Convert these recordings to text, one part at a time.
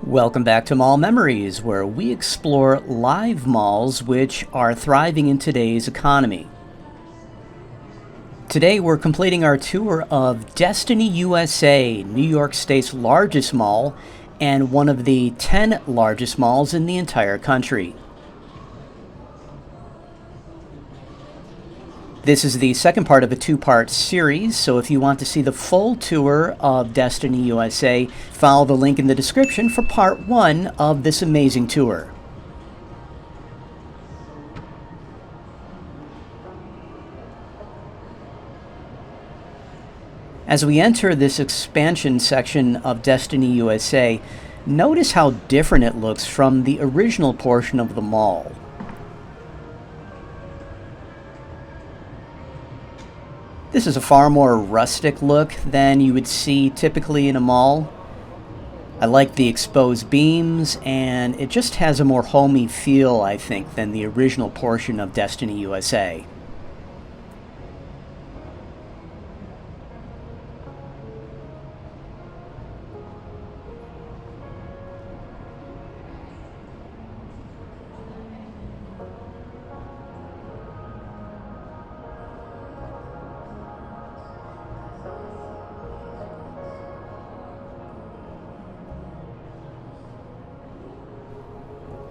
Welcome back to Mall Memories, where we explore live malls which are thriving in today's economy. Today we're completing our tour of Destiny USA, New York State's largest mall and one of the 10 largest malls in the entire country. This is the second part of a two-part series, so if you want to see the full tour of Destiny USA, follow the link in the description for part 1 of this amazing tour. As we enter this expansion section of Destiny USA, notice how different it looks from the original portion of the mall. This is a far more rustic look than you would see typically in a mall. I like the exposed beams, and it just has a more homey feel, I think, than the original portion of Destiny USA.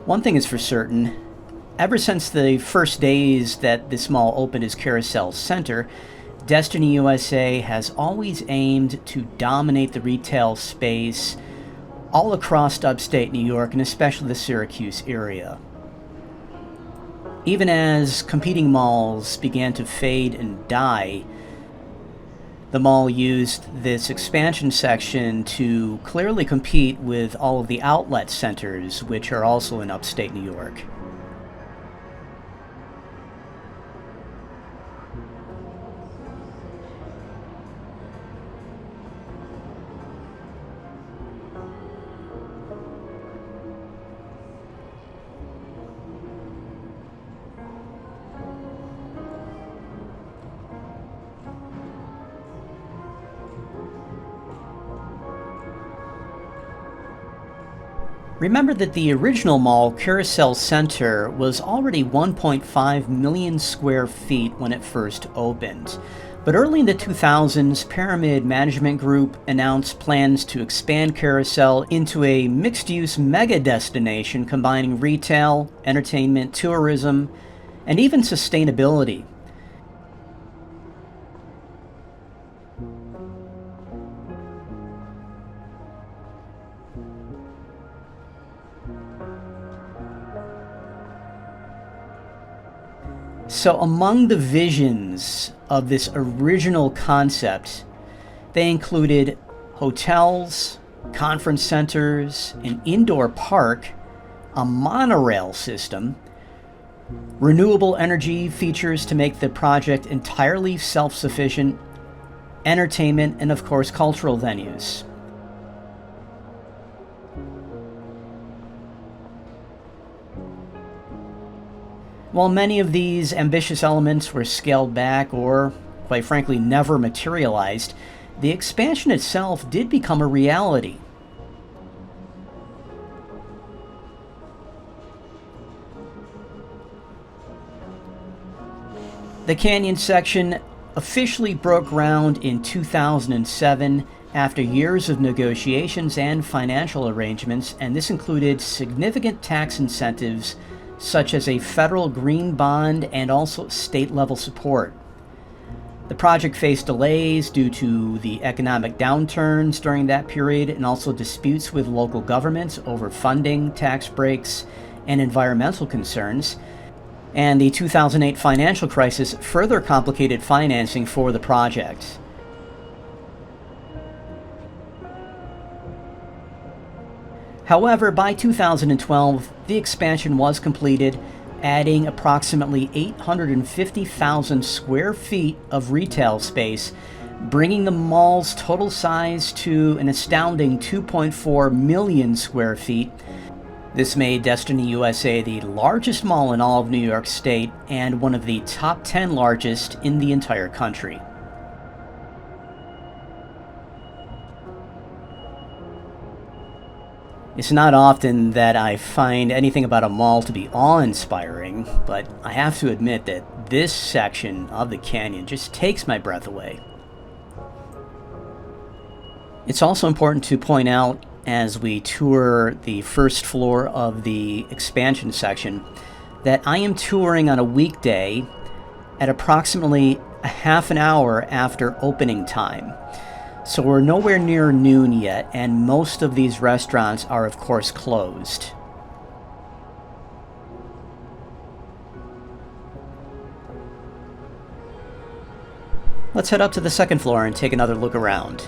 One thing is for certain, ever since the first days that this mall opened as Carousel Center, Destiny USA has always aimed to dominate the retail space all across upstate New York and especially the Syracuse area. Even as competing malls began to fade and die, the mall used this expansion section to clearly compete with all of the outlet centers, which are also in upstate New York. Remember that the original mall, Carousel Center, was already 1.5 million square feet when it first opened. But early in the 2000s, Pyramid Management Group announced plans to expand Carousel into a mixed-use mega destination combining retail, entertainment, tourism, and even sustainability. So among the visions of this original concept, they included hotels, conference centers, an indoor park, a monorail system, renewable energy features to make the project entirely self-sufficient, entertainment, and of course cultural venues. While many of these ambitious elements were scaled back or, quite frankly, never materialized, the expansion itself did become a reality. The Canyon section officially broke ground in 2007 after years of negotiations and financial arrangements, and this included significant tax incentives such as a federal green bond and also state-level support. The project faced delays due to the economic downturns during that period and also disputes with local governments over funding, tax breaks, and environmental concerns. And the 2008 financial crisis further complicated financing for the project. However, by 2012, the expansion was completed, adding approximately 850,000 square feet of retail space, bringing the mall's total size to an astounding 2.4 million square feet. This made Destiny USA the largest mall in all of New York State and one of the top 10 largest in the entire country. It's not often that I find anything about a mall to be awe-inspiring, but I have to admit that this section of the canyon just takes my breath away. It's also important to point out as we tour the first floor of the expansion section that I am touring on a weekday at approximately a half an hour after opening time. So we're nowhere near noon yet, and most of these restaurants are of course closed. Let's head up to the second floor and take another look around.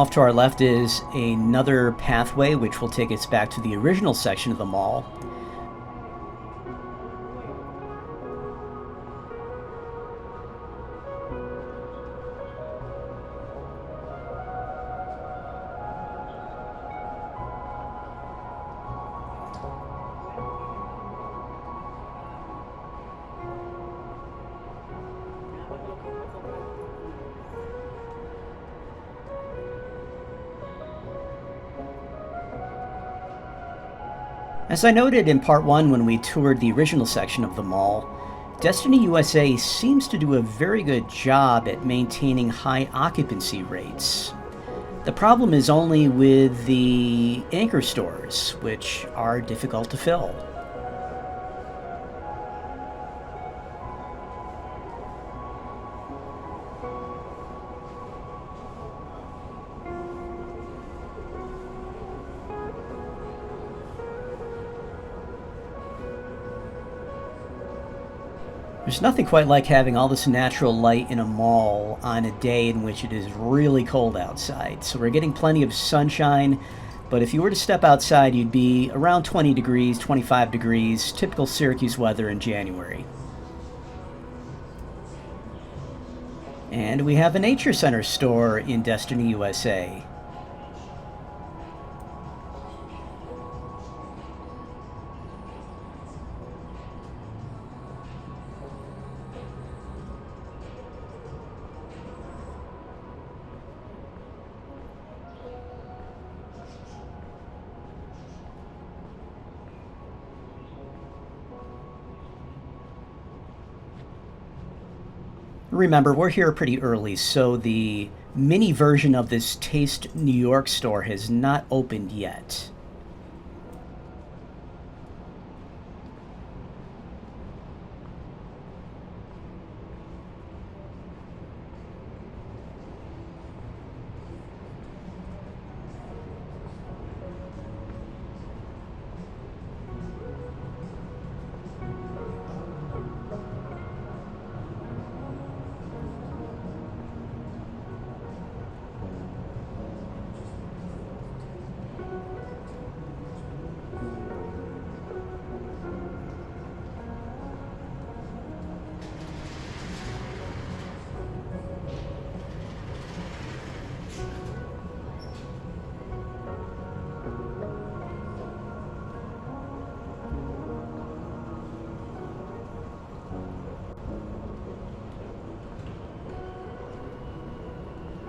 Off to our left is another pathway which will take us back to the original section of the mall. As I noted in part 1 when we toured the original section of the mall, Destiny USA seems to do a very good job at maintaining high occupancy rates. The problem is only with the anchor stores, which are difficult to fill. There's nothing quite like having all this natural light in a mall on a day in which it is really cold outside. So we're getting plenty of sunshine, but if you were to step outside, you'd be around 20 degrees, 25 degrees, typical Syracuse weather in January. And we have a Nature Center store in Destiny USA. Remember, we're here pretty early, so the mini version of this Taste New York store has not opened yet.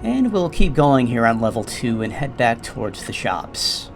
And we'll keep going here on level 2 and head back towards the shops.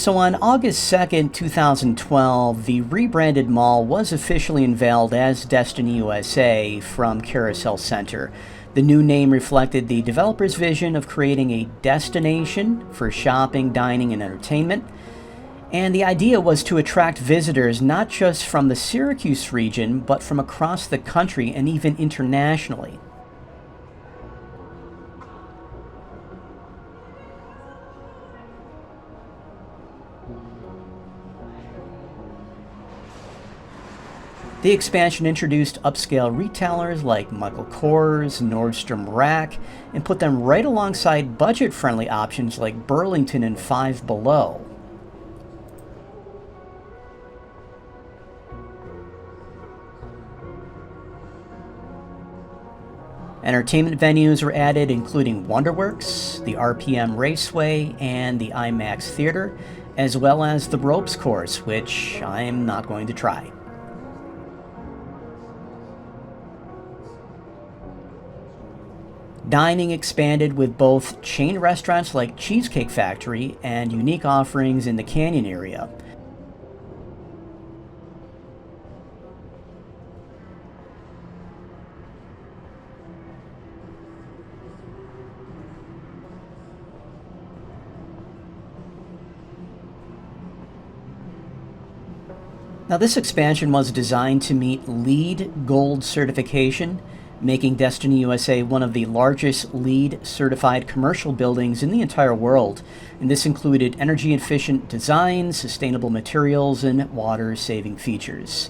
So on August 2nd, 2012, the rebranded mall was officially unveiled as Destiny USA from Carousel Center. The new name reflected the developer's vision of creating a destination for shopping, dining, and entertainment. And the idea was to attract visitors not just from the Syracuse region, but from across the country and even internationally. The expansion introduced upscale retailers like Michael Kors, Nordstrom Rack, and put them right alongside budget-friendly options like Burlington and Five Below. Entertainment venues were added, including Wonderworks, the RPM Raceway, and the IMAX Theater, as well as the ropes course, which I'm not going to try. Dining expanded with both chain restaurants like Cheesecake Factory and unique offerings in the Canyon area. Now, this expansion was designed to meet LEED Gold certification, making Destiny USA one of the largest LEED certified commercial buildings in the entire world. And this included energy efficient design, sustainable materials, and water saving features.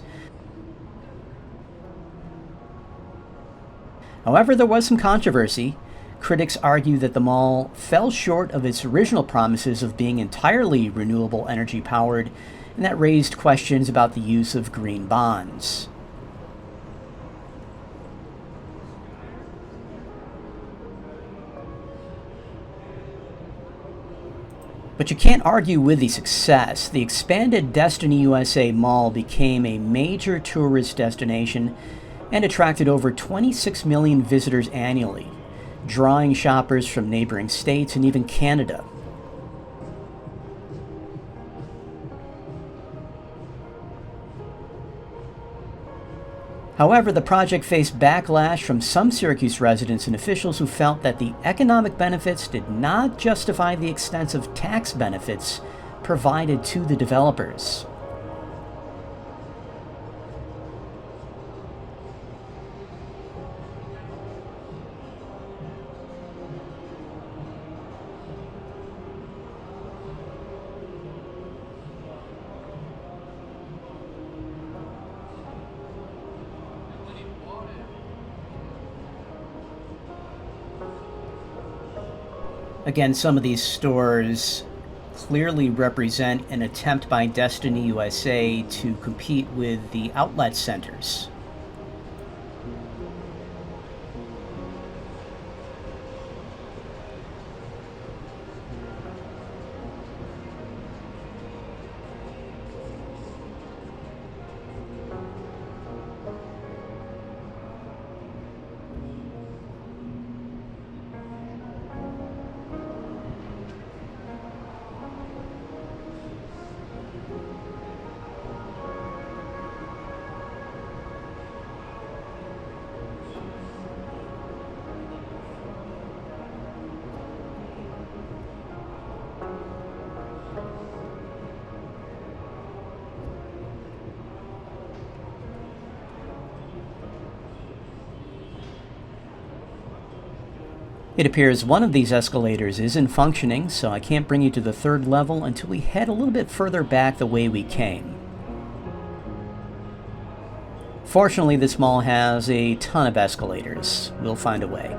However, there was some controversy. Critics argue that the mall fell short of its original promises of being entirely renewable energy powered, and that raised questions about the use of green bonds. But you can't argue with the success. The expanded Destiny USA Mall became a major tourist destination and attracted over 26 million visitors annually, drawing shoppers from neighboring states and even Canada. However, the project faced backlash from some Syracuse residents and officials who felt that the economic benefits did not justify the extensive tax benefits provided to the developers. Again, some of these stores clearly represent an attempt by Destiny USA to compete with the outlet centers. It appears one of these escalators isn't functioning, so I can't bring you to the third level until we head a little bit further back the way we came. Fortunately, this mall has a ton of escalators. We'll find a way.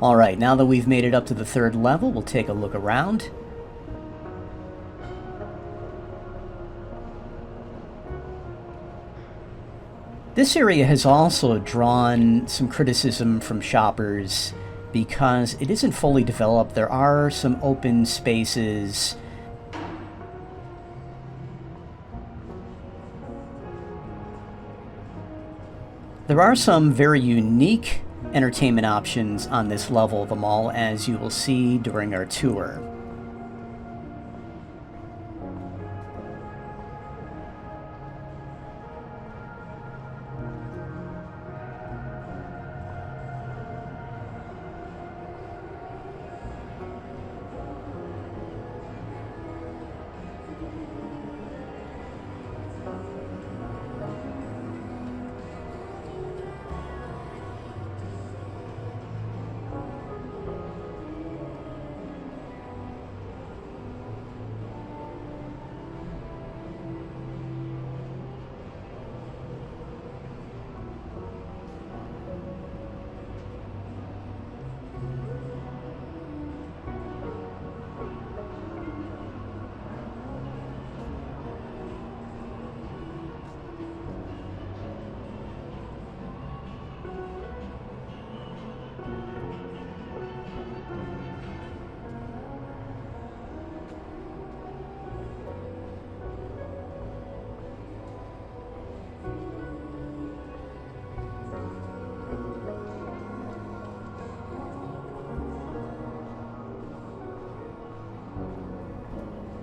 Alright, now that we've made it up to the 3rd level, we'll take a look around. This area has also drawn some criticism from shoppers because it isn't fully developed. There are some open spaces. There are some very unique entertainment options on this level of the mall, as you will see during our tour.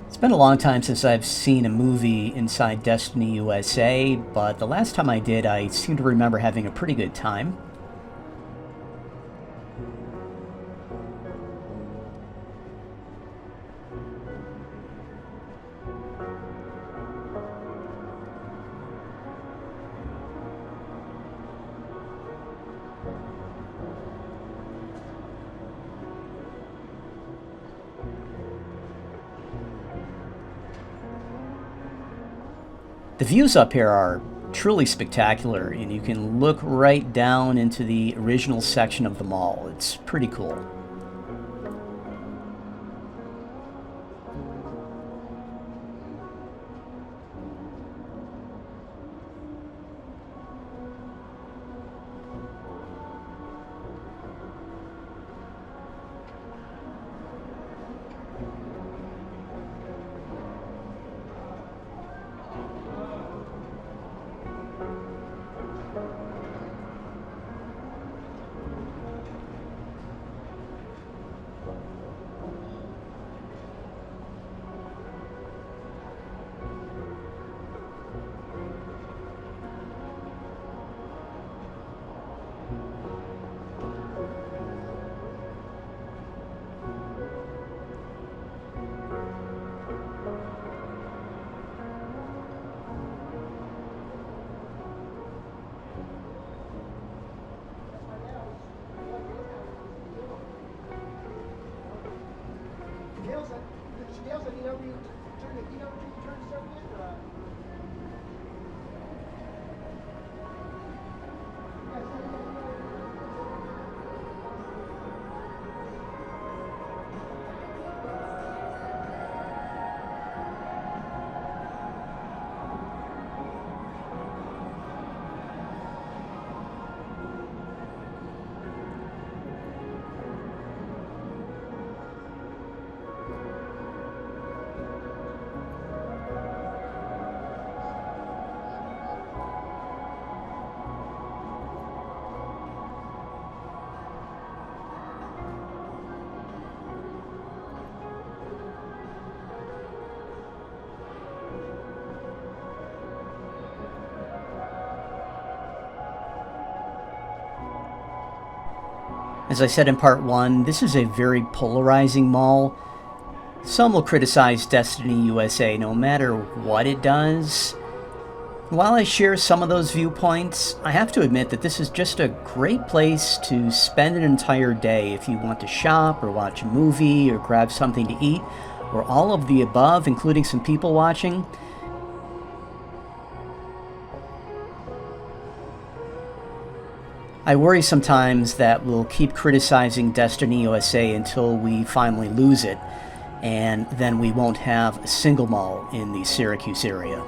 It's been a long time since I've seen a movie inside Destiny USA, but the last time I did, I seem to remember having a pretty good time. The views up here are truly spectacular, and you can look right down into the original section of the mall. It's pretty cool. As I said in part 1, this is a very polarizing mall. Some will criticize Destiny USA no matter what it does. While I share some of those viewpoints, I have to admit that this is just a great place to spend an entire day if you want to shop or watch a movie or grab something to eat, or all of the above, including some people watching. I worry sometimes that we'll keep criticizing Destiny USA until we finally lose it, and then we won't have a single mall in the Syracuse area.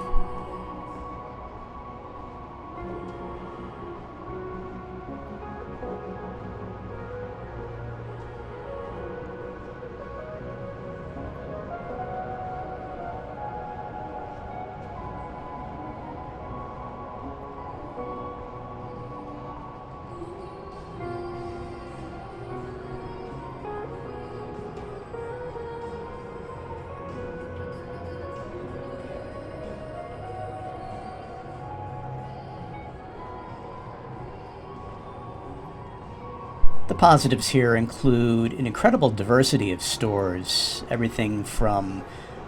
The positives here include an incredible diversity of stores, everything from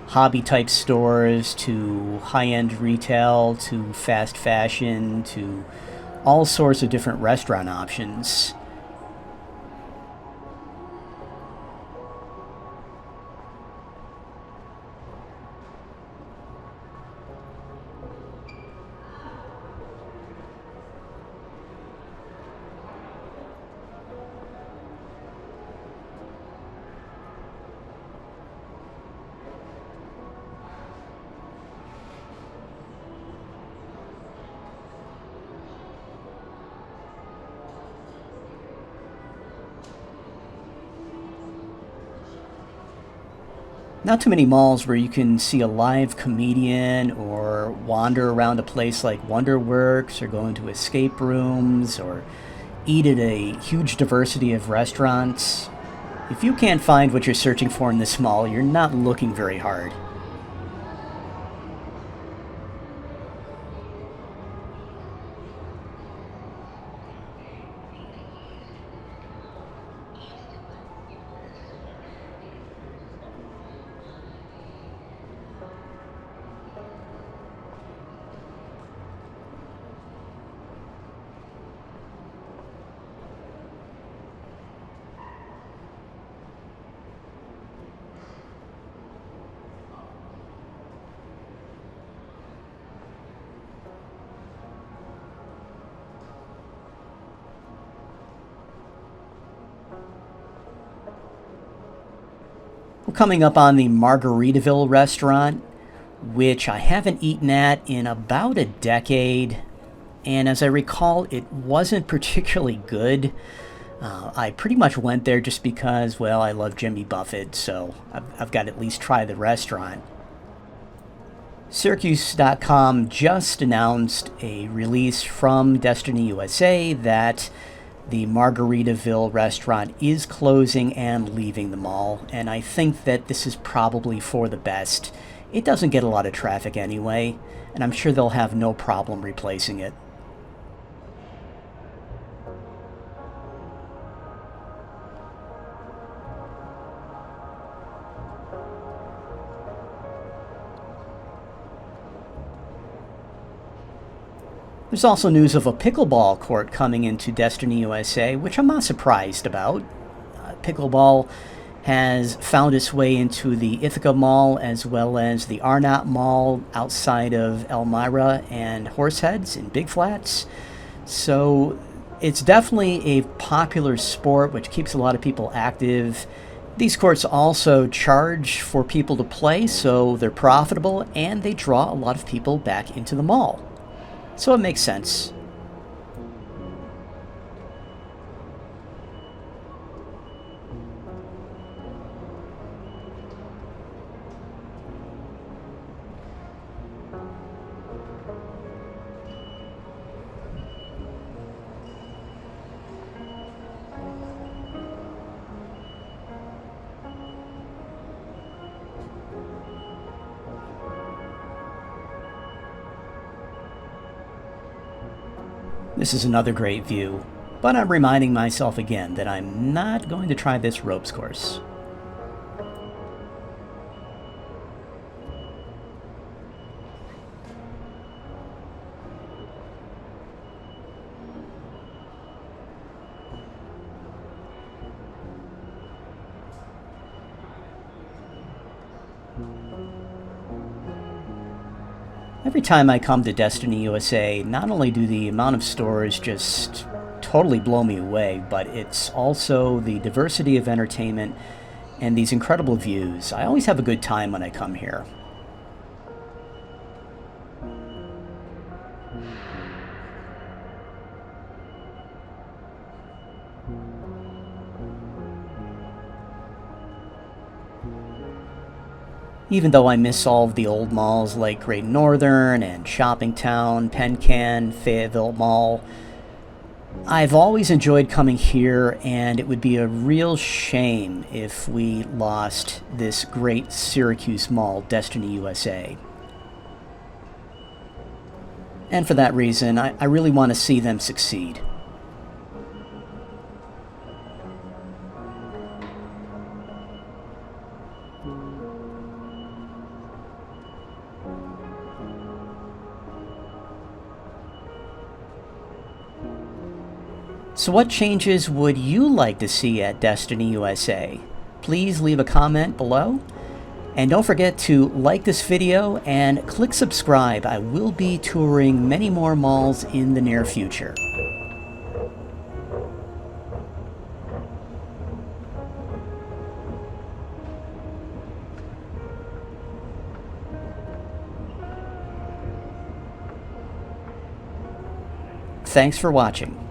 hobby-type stores to high-end retail to fast fashion to all sorts of different restaurant options. Not too many malls where you can see a live comedian or wander around a place like Wonderworks or go into escape rooms or eat at a huge diversity of restaurants. If you can't find what you're searching for in this mall, you're not looking very hard. We're coming up on the Margaritaville restaurant, which I haven't eaten at in about a decade. And as I recall, it wasn't particularly good. I pretty much went there just because, well, I love Jimmy Buffett, so I've got to at least try the restaurant. Syracuse.com just announced a release from Destiny USA that the Margaritaville restaurant is closing and leaving the mall, and I think that this is probably for the best. It doesn't get a lot of traffic anyway, and I'm sure they'll have no problem replacing it. There's also news of a pickleball court coming into Destiny USA, which I'm not surprised about. Pickleball has found its way into the Ithaca Mall as well as the Arnott Mall outside of Elmira and Horseheads in Big Flats. So it's definitely a popular sport which keeps a lot of people active. These courts also charge for people to play, so they're profitable and they draw a lot of people back into the mall. So it makes sense. This is another great view, but I'm reminding myself again that I'm not going to try this ropes course. Every time I come to Destiny USA, not only do the amount of stores just totally blow me away, but it's also the diversity of entertainment and these incredible views. I always have a good time when I come here. Even though I miss all of the old malls like Great Northern and Shoppingtown, Pencan, Fayetteville Mall, I've always enjoyed coming here, and it would be a real shame if we lost this great Syracuse mall, Destiny USA. And for that reason, I really want to see them succeed. So what changes would you like to see at Destiny USA? Please leave a comment below. And don't forget to like this video and click subscribe. I will be touring many more malls in the near future. Thanks for watching.